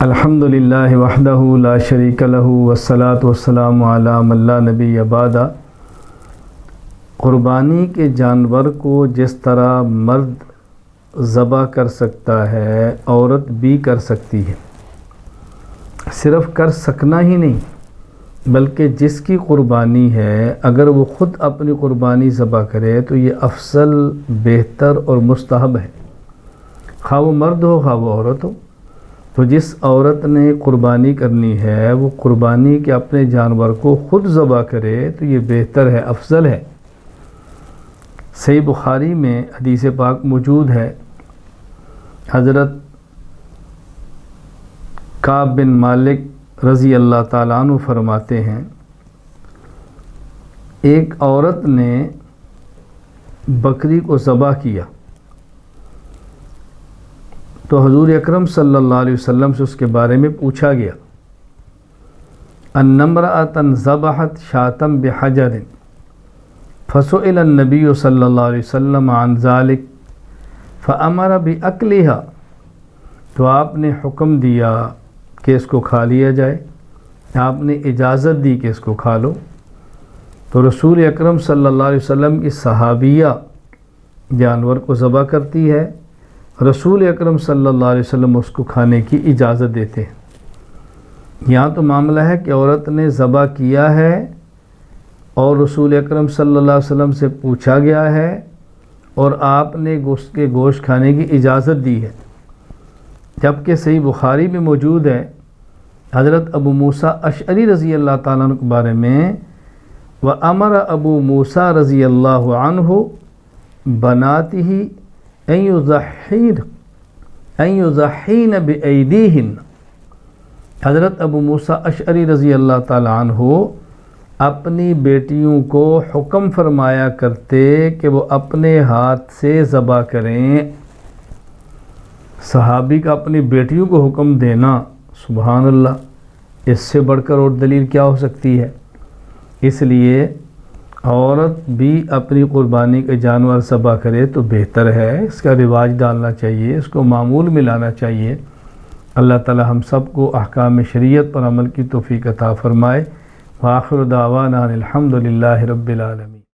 الحمدللہ وحدہ لا شریک لہ والصلاۃ والسلام علی من لا نبی بعدہ۔ قربانی کے جانور کو جس طرح مرد ذبح کر سکتا ہے عورت بھی کر سکتی ہے۔ صرف کر سکنا ہی نہیں بلکہ جس کی قربانی ہے اگر وہ خود اپنی قربانی ذبح کرے تو یہ افضل، بہتر اور مستحب ہے، خواہ وہ مرد ہو خواہ وہ عورت ہو۔ تو جس عورت نے قربانی کرنی ہے وہ قربانی کے اپنے جانور کو خود ذبح کرے تو یہ بہتر ہے، افضل ہے۔ صحیح بخاری میں حدیث پاک موجود ہے، حضرت کعب بن مالک رضی اللہ تعالیٰ عنہ فرماتے ہیں، ایک عورت نے بکری کو ذبح کیا تو حضور اکرم صلی اللہ علیہ وسلم سے اس کے بارے میں پوچھا گیا، ان امرأۃ ذبحت شاۃ بحجر فسئل النبی صلی اللہ علیہ وسلم عن ذلک فامر باکلھا، تو آپ نے حکم دیا کہ اس کو کھا لیا جائے، آپ نے اجازت دی کہ اس کو کھا لو۔ تو رسول اکرم صلی اللہ علیہ وسلم کی صحابیہ جانور کو ذبح کرتی ہے، رسول اکرم صلی اللہ علیہ وسلم اس کو کھانے کی اجازت دیتے ہیں۔ یہاں تو معاملہ ہے کہ عورت نے ذبح کیا ہے اور رسول اکرم صلی اللہ علیہ وسلم سے پوچھا گیا ہے اور آپ نے اس کے گوشت کھانے کی اجازت دی ہے، جبکہ صحیح بخاری میں موجود ہے حضرت ابو موسیٰ اشعری رضی اللہ تعالیٰ عنہ کے بارے میں، وَأَمَرَ ابو موسیٰ رضی اللہ عنہ بناتہ ان یضحین بایدیہن۔ حضرت ابو موسیٰ اشعری رضی اللہ تعالیٰ عنہ اپنی بیٹیوں کو حکم فرمایا کرتے کہ وہ اپنے ہاتھ سے ذبح کریں۔ صحابی کا اپنی بیٹیوں کو حکم دینا، سبحان اللہ، اس سے بڑھ کر اور دلیل کیا ہو سکتی ہے؟ اس لیے عورت بھی اپنی قربانی کے جانور ذبح کرے تو بہتر ہے، اس کا رواج ڈالنا چاہیے، اس کو معمول میں لانا چاہیے۔ اللہ تعالی ہم سب کو احکام شریعت پر عمل کی توفیق عطا فرمائے۔ وآخر دعوانا الحمدللہ رب العالمین۔